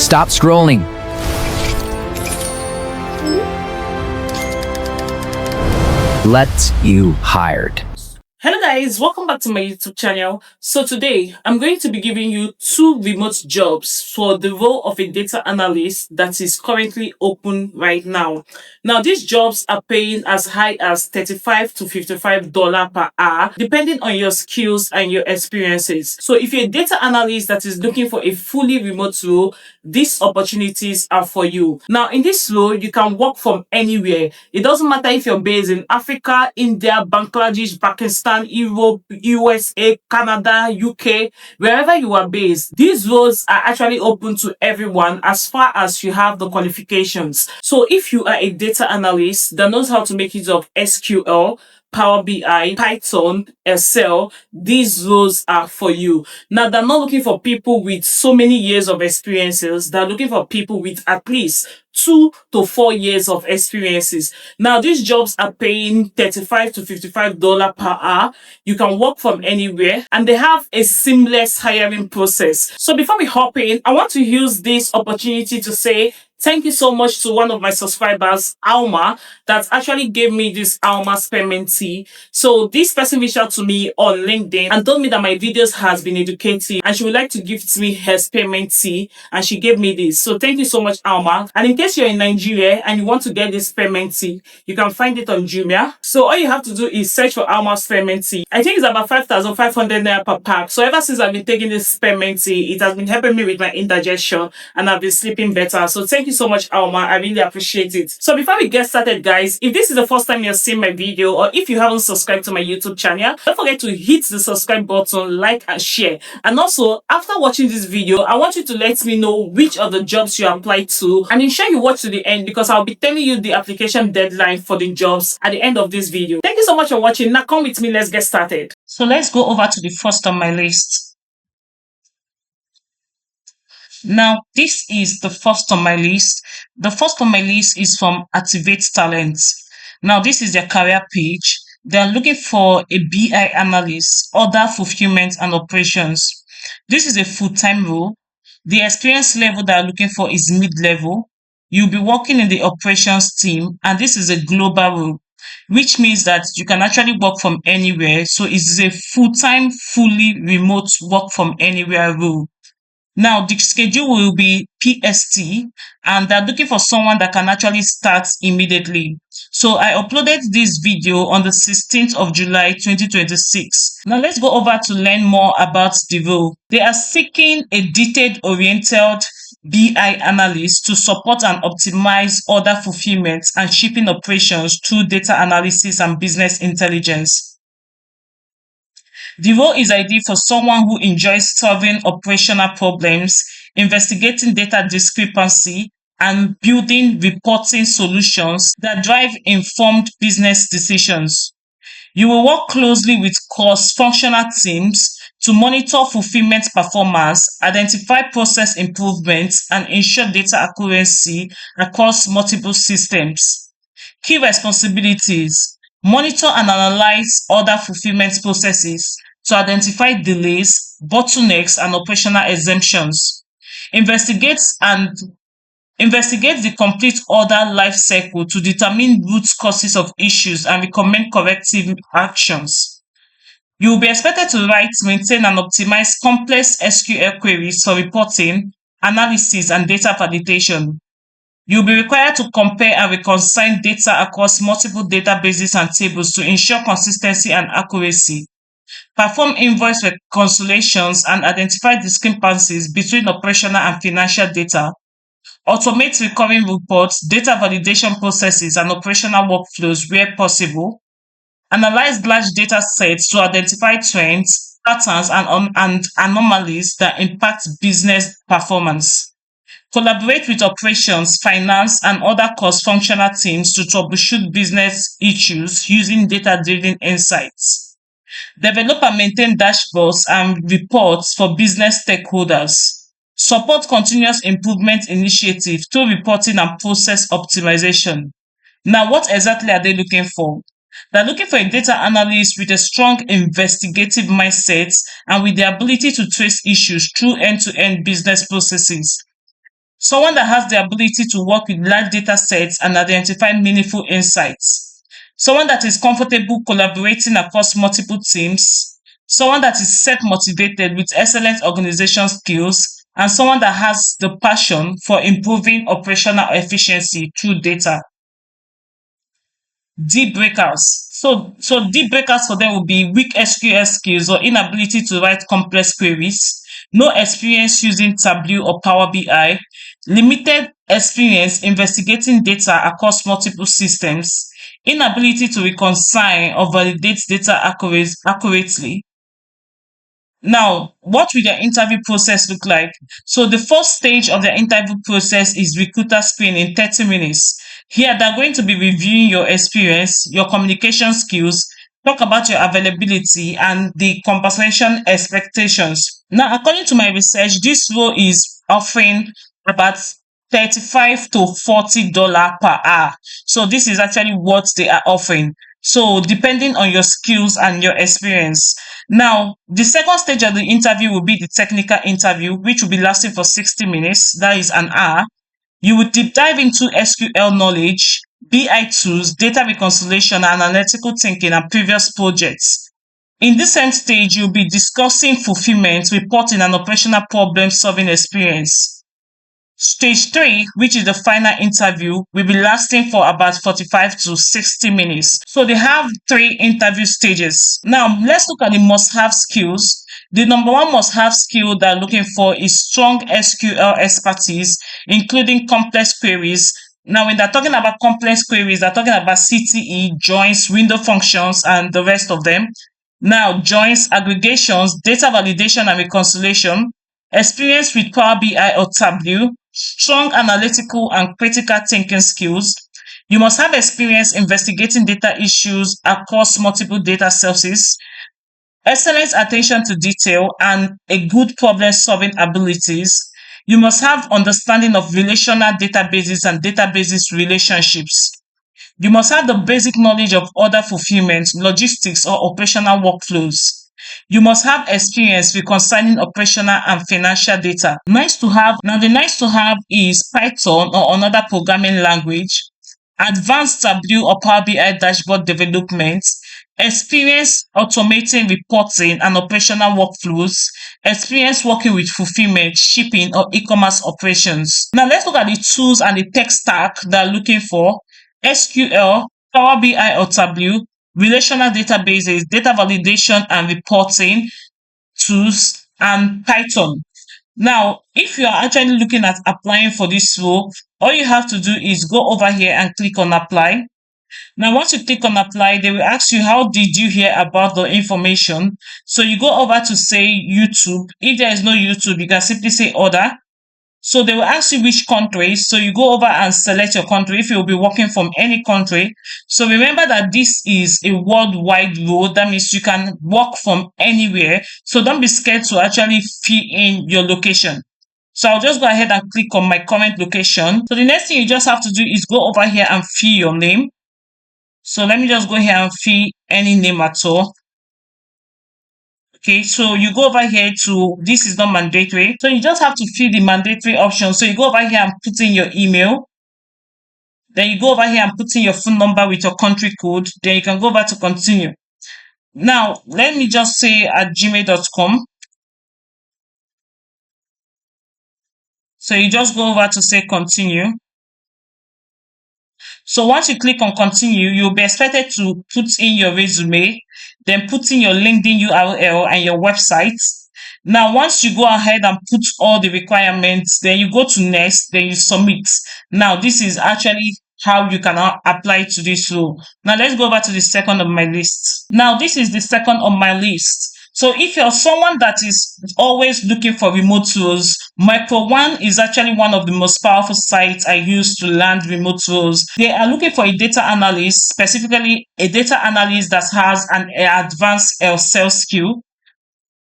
Stop scrolling. Let's you hired. Hello guys, welcome back to my YouTube channel. So today I'm going to be giving you 2 remote jobs for the role of a data analyst that is currently open right now. Now these jobs are paying as high as $35 to $55 per hour depending on your skills and your experiences. So if you're a data analyst that is looking for a fully remote role, these opportunities are for you. Now in this role you can work from anywhere. It doesn't matter if you're based in Africa, India, Bangladesh, Pakistan, Europe, USA, Canada, UK, wherever you are based. These roles are actually open to everyone as far as you have the qualifications. So if you are a data analyst that knows how to make use of SQL, Power BI, Python, Excel, these roles are for you. Now, they're not looking for people with so many years of experiences. They're looking for people with at least 2 to 4 years of experiences. Now, these jobs are paying $35 to $55 per hour. You can work from anywhere and they have a seamless hiring process. So before we hop in, I want to use this opportunity to say thank you so much to one of my subscribers, Alma, that actually gave me this Alma spearmint tea. So this person reached out to me on LinkedIn and told me that my videos has been educative and she would like to gift me her spearmint tea, and she gave me this. So thank you so much, Alma. And in case you're in Nigeria and you want to get this spearmint tea, you can find it on Jumia. So all you have to do is search for Alma spearmint tea. I think it's about 5,500 naira per pack. So ever since I've been taking this spearmint tea, it has been helping me with my indigestion and I've been sleeping better. So thank you so much, Alma. I really appreciate it. So before we get started, guys, if this is the first time you're seeing my video or if you haven't subscribed to my YouTube channel, don't forget to hit the subscribe button, like and share. And also, after watching this video, I want you to let me know which of the jobs you applied to and ensure you watch to the end because I'll be telling you the application deadline for the jobs at the end of this video. Thank you so much for watching. Now come with me, let's get started. So let's go over to the first on my list. Now, this is the first on my list. The first on my list is from Activate Talents. Now, this is their career page. They are looking for a BI analyst, order fulfillment and operations. This is a full-time role. The experience level they are looking for is mid-level. You'll be working in the operations team, and this is a global role, which means that you can actually work from anywhere. So it's a full-time, fully remote work from anywhere role. Now, the schedule will be PST, and they're looking for someone that can actually start immediately. So I uploaded this video on the 16th of July 2026. Now let's go over to learn more about the role. They are seeking a detail-oriented BI analyst to support and optimize order fulfillment and shipping operations through data analysis and business intelligence. The role is ideal for someone who enjoys solving operational problems, investigating data discrepancy, and building reporting solutions that drive informed business decisions. You will work closely with cross-functional teams to monitor fulfillment performance, identify process improvements, and ensure data accuracy across multiple systems. Key responsibilities: monitor and analyze order fulfillment processes to identify delays, bottlenecks, and operational exemptions. Investigate the complete order life cycle to determine root causes of issues and recommend corrective actions. You will be expected to write, maintain, and optimize complex SQL queries for reporting, analysis, and data validation. You'll be required to compare and reconcile data across multiple databases and tables to ensure consistency and accuracy. Perform invoice reconciliations and identify discrepancies between operational and financial data. Automate recurring reports, data validation processes, and operational workflows where possible. Analyze large data sets to identify trends, patterns, and anomalies that impact business performance. Collaborate with operations, finance, and other cross-functional teams to troubleshoot business issues using data-driven insights. Develop and maintain dashboards and reports for business stakeholders. Support continuous improvement initiatives through reporting and process optimization. Now, what exactly are they looking for? They're looking for a data analyst with a strong investigative mindset and with the ability to trace issues through end-to-end business processes. someone that has the ability to work with large data sets and identify meaningful insights, someone that is comfortable collaborating across multiple teams, someone that is self motivated with excellent organization skills, and someone that has the passion for improving operational efficiency through data. Deep breakers. So deep breakers for them will be weak SQL skills or inability to write complex queries, no experience using Tableau or Power BI, limited experience investigating data across multiple systems, inability to reconcile or validate data accurately. Now, what will their interview process look like? So, the first stage of the interview process is recruiter screen in 30 minutes. Here, they're going to be reviewing your experience, your communication skills, talk about your availability, and the compensation expectations. Now, according to my research, this role is offering about 35 to $40 per hour. So, this is actually what they are offering. So, depending on your skills and your experience. Now, the second stage of the interview will be the technical interview, which will be lasting for 60 minutes. That is an hour. You will deep dive into SQL knowledge, BI tools, data reconciliation, and analytical thinking and previous projects. In this same stage, you'll be discussing fulfillment, reporting, and operational problem solving experience. Stage 3, which is the final interview, will be lasting for about 45 to 60 minutes. So they have 3 interview stages. Now, let's look at the must have skills. The number one must have skill they're looking for is strong SQL expertise, including complex queries. Now, when they're talking about complex queries, they're talking about CTE, joins, window functions, and the rest of them. Now, joins, aggregations, data validation and reconciliation, experience with Power BI or Tableau, strong analytical and critical thinking skills. You must have experience investigating data issues across multiple data sources, excellent attention to detail, and a good problem solving abilities. You must have understanding of relational databases and databases relationships. You must have the basic knowledge of order fulfillment, logistics, or operational workflows. You must have experience reconciling operational and financial data. Nice to have. Now, the nice to have is Python or another programming language, advanced Tableau or Power BI dashboard development, experience automating reporting and operational workflows, experience working with fulfillment, shipping, or e-commerce operations. Now, let's look at the tools and the tech stack they're looking for. SQL, Power BI or Tableau, relational databases, data validation and reporting tools, and Python. Now, if you are actually looking at applying for this role, all you have to do is go over here and click on apply. Now, once you click on apply, they will ask you, how did you hear about the information? So you go over to say YouTube. If there is no YouTube, you can simply say other. So they will ask you which country. So you go over and select your country if you will be working from any country. So remember that this is a worldwide role. That means you can work from anywhere. So don't be scared to actually fill in your location. So I'll just go ahead and click on my current location. So the next thing you just have to do is go over here and fill your name. So let me just go here and fill any name at all. Okay, so you go over here to, this is not mandatory. So you just have to fill the mandatory option. So you go over here and put in your email. Then you go over here and put in your phone number with your country code. Then you can go over to continue. Now, let me just say at gmail.com. So you just go over to say continue. So once you click on continue, you'll be expected to put in your resume, then put in your LinkedIn URL and your website. Now, once you go ahead and put all the requirements, then you go to next, then you submit. Now, this is actually how you can apply to this role. Now, let's go back to the second on my list. Now, this is the second on my list. So if you're someone that is always looking for remote roles, Micro1 is actually one of the most powerful sites I use to land remote roles. They are looking for a data analyst, specifically a data analyst that has an advanced Excel skill.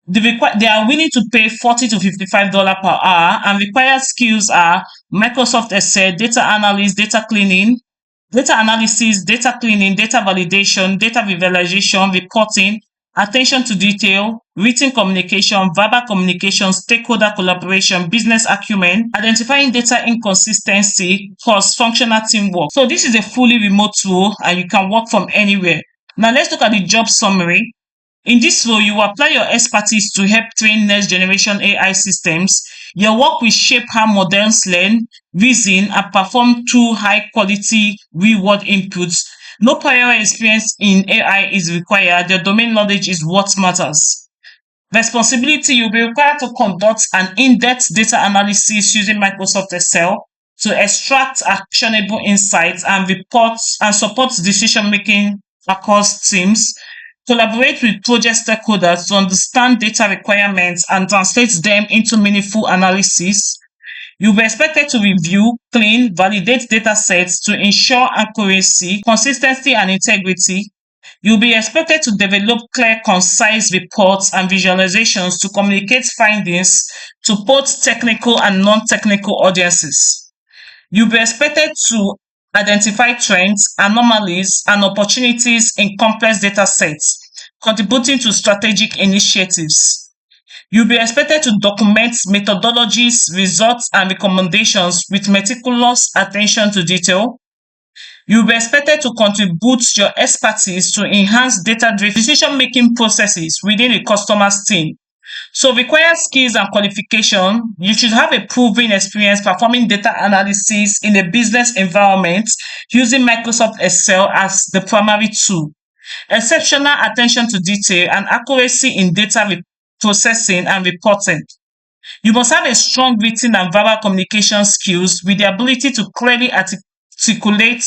They are willing to pay $40 to $55 per hour, and required skills are Microsoft Excel, data analyst, data cleaning, data analysis, data cleaning, data validation, data visualization, reporting, attention to detail, written communication, verbal communication, stakeholder collaboration, business acumen, identifying data inconsistency, cross-functional teamwork. So this is a fully remote role and you can work from anywhere. Now let's look at the job summary. In this role, you apply your expertise to help train next generation AI systems. Your work will shape how models learn, reason, and perform through high quality real world inputs. No prior experience in AI is required. Your domain knowledge is what matters. Responsibility: you'll be required to conduct an in-depth data analysis using Microsoft Excel to extract actionable insights and reports and support decision making across teams. Collaborate with project stakeholders to understand data requirements and translate them into meaningful analysis. You'll be expected to review, clean, validate data sets to ensure accuracy, consistency, and integrity. You'll be expected to develop clear, concise reports and visualizations to communicate findings to both technical and non-technical audiences. You'll be expected to identify trends, anomalies, and opportunities in complex data sets, contributing to strategic initiatives. You'll be expected to document methodologies, results, and recommendations with meticulous attention to detail. You'll be expected to contribute your expertise to enhance data-driven decision-making processes within a customer's team. So required skills and qualification: you should have a proven experience performing data analysis in a business environment using Microsoft Excel as the primary tool. Exceptional attention to detail and accuracy in data processing and reporting. You must have a strong written and verbal communication skills with the ability to clearly articulate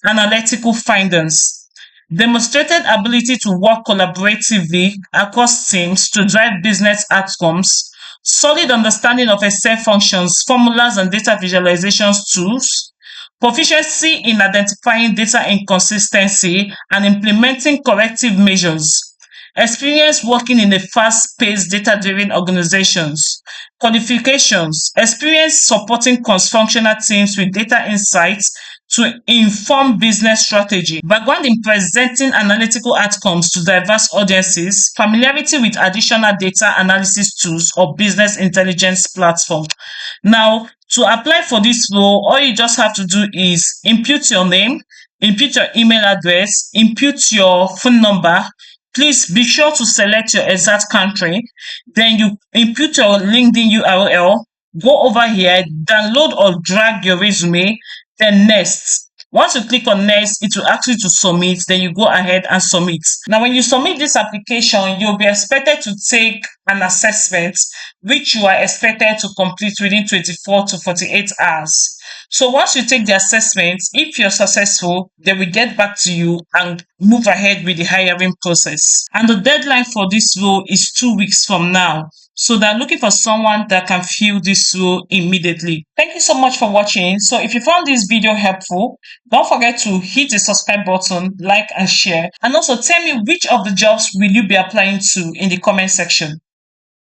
analytical findings. Demonstrated ability to work collaboratively across teams to drive business outcomes. Solid understanding of Excel functions, formulas, and data visualization tools. Proficiency in identifying data inconsistency and implementing corrective measures. Experience working in a fast-paced data-driven organizations. Qualifications: experience supporting cross-functional teams with data insights to inform business strategy. Background in presenting analytical outcomes to diverse audiences. Familiarity with additional data analysis tools or business intelligence platform. Now, to apply for this role, all you just have to do is input your name, input your email address, input your phone number. Please be sure to select your exact country. Then you input your LinkedIn URL. Go over here, download or drag your resume. Then next. Once you click on next, it will ask you to submit. Then you go ahead and submit. Now, when you submit this application, you'll be expected to take an assessment, which you are expected to complete within 24 to 48 hours. So once you take the assessment, if you're successful, they will get back to you and move ahead with the hiring process. And the deadline for this role is 2 weeks from now. So they're looking for someone that can fill this role immediately. Thank you so much for watching. So if you found this video helpful, don't forget to hit the subscribe button, like and share. And also tell me which of the jobs will you be applying to in the comment section.